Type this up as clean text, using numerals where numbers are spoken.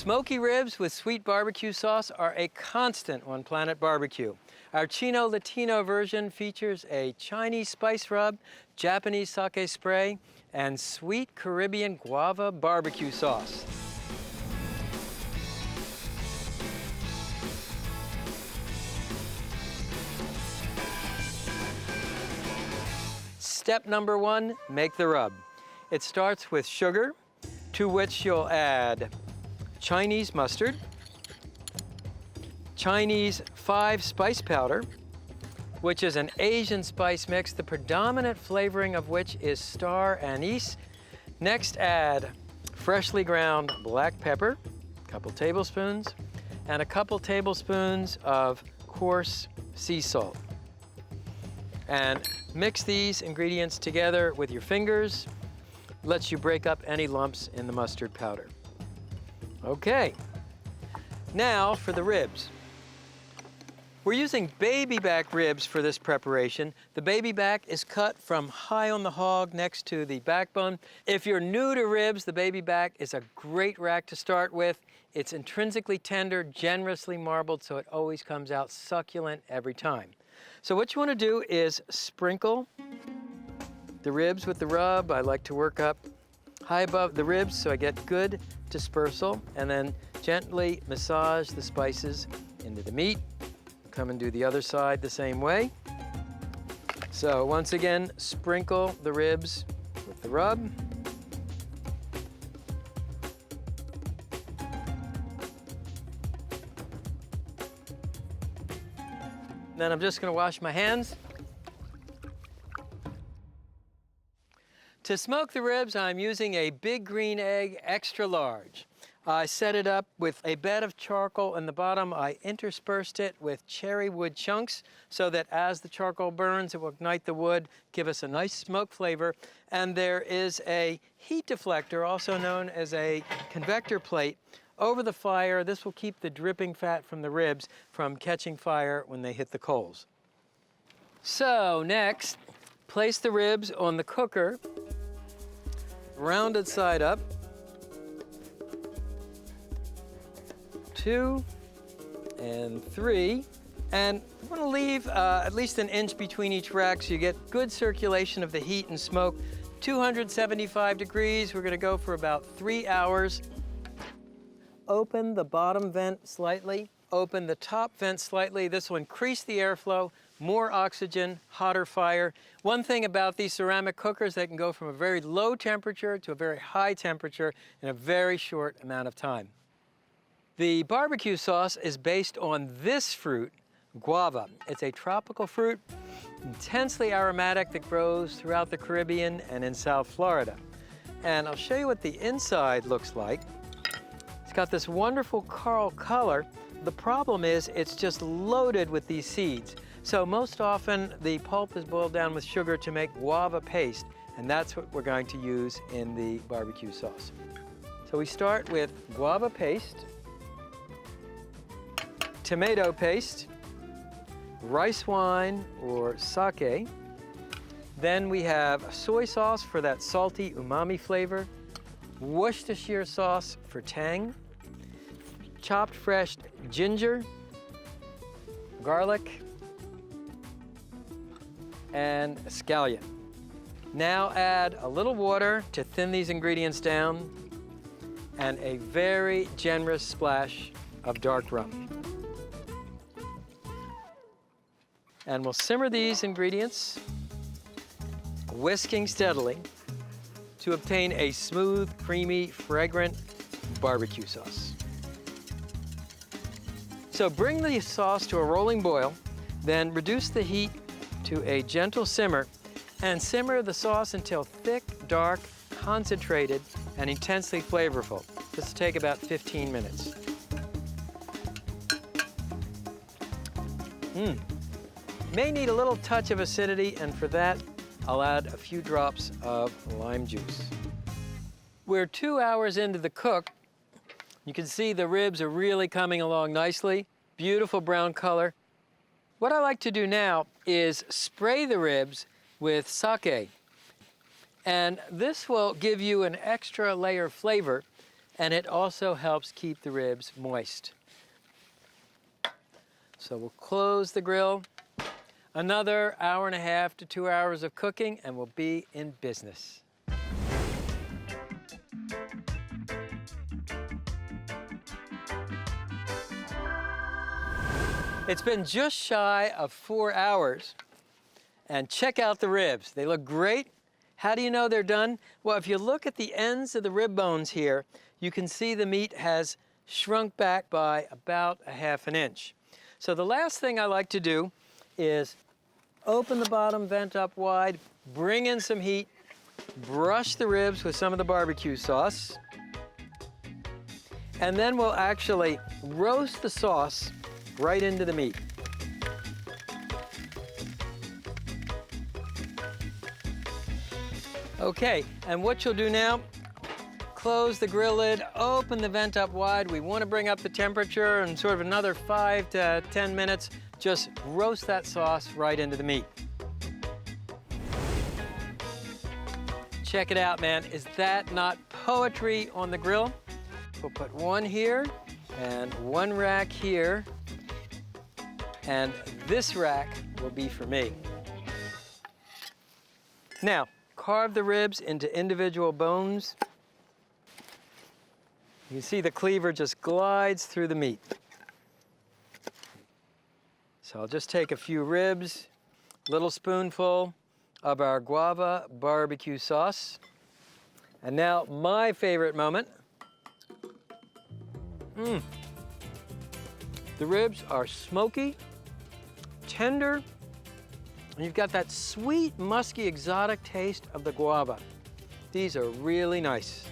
Smoky ribs with sweet barbecue sauce are a constant on Planet Barbecue. Our Chino Latino version features a Chinese spice rub, Japanese sake spray, and sweet Caribbean guava barbecue sauce. Step number 1, make the rub. It starts with sugar, to which you'll add Chinese mustard, Chinese 5 spice powder, which is an Asian spice mix, the predominant flavoring of which is star anise. Next, add freshly ground black pepper, a couple tablespoons, and a couple tablespoons of coarse sea salt. And mix these ingredients together with your fingers. Lets you break up any lumps in the mustard powder. Okay, now for the ribs. We're using baby back ribs for this preparation. The baby back is cut from high on the hog next to the backbone. If you're new to ribs, the baby back is a great rack to start with. It's intrinsically tender, generously marbled, so it always comes out succulent every time. So what you want to do is sprinkle the ribs with the rub. I like to work up high above the ribs so I get good dispersal, and then gently massage the spices into the meat. Come and do the other side the same way. So once again, sprinkle the ribs with the rub. Then I'm just going to wash my hands. To smoke the ribs, I'm using a big green egg, extra large. I set it up with a bed of charcoal in the bottom. I interspersed it with cherry wood chunks so that as the charcoal burns, it will ignite the wood, give us a nice smoke flavor. And there is a heat deflector, also known as a convector plate, over the fire. This will keep the dripping fat from the ribs from catching fire when they hit the coals. So next, place the ribs on the cooker, rounded side up. 2 and 3. And I'm going to leave at least an inch between each rack so you get good circulation of the heat and smoke. 275 degrees, we're going to go for about 3 hours. Open the bottom vent slightly, open the top vent slightly. This will increase the airflow, more oxygen, hotter fire. One thing about these ceramic cookers, they can go from a very low temperature to a very high temperature in a very short amount of time. The barbecue sauce is based on this fruit, guava. It's a tropical fruit, intensely aromatic, that grows throughout the Caribbean and in South Florida. And I'll show you what the inside looks like. It's got this wonderful coral color. The problem is it's just loaded with these seeds. So most often the pulp is boiled down with sugar to make guava paste, and that's what we're going to use in the barbecue sauce. So we start with guava paste, tomato paste, rice wine or sake. Then we have soy sauce for that salty umami flavor, Worcestershire sauce for tang, chopped fresh ginger, garlic, and scallion. Now add a little water to thin these ingredients down and a very generous splash of dark rum. And we'll simmer these ingredients, whisking steadily, to obtain a smooth, creamy, fragrant barbecue sauce. So bring the sauce to a rolling boil, then reduce the heat to a gentle simmer, and simmer the sauce until thick, dark, concentrated, and intensely flavorful. This will take about 15 minutes. May need a little touch of acidity, and for that, I'll add a few drops of lime juice. We're 2 hours into the cook. You can see the ribs are really coming along nicely. Beautiful brown color. What I like to do now is spray the ribs with sake. And this will give you an extra layer of flavor and it also helps keep the ribs moist. So we'll close the grill. Another hour and a half to 2 hours of cooking, and we'll be in business. It's been just shy of 4 hours, and check out the ribs. They look great. How do you know they're done? Well, if you look at the ends of the rib bones here, you can see the meat has shrunk back by about a ½ inch. So the last thing I like to do is open the bottom vent up wide, bring in some heat, brush the ribs with some of the barbecue sauce, and then we'll actually roast the sauce right into the meat. Okay, and what you'll do now, close the grill lid, open the vent up wide. We want to bring up the temperature and sort of another 5 to 10 minutes. Just roast that sauce right into the meat. Check it out, man. Is that not poetry on the grill? We'll put one here and one rack here. And this rack will be for me. Now, carve the ribs into individual bones. You can see the cleaver just glides through the meat. So I'll just take a few ribs, little spoonful of our Guava barbecue sauce. And now my favorite moment. The ribs are smoky, tender, and you've got that sweet, musky, exotic taste of the guava. These are really nice.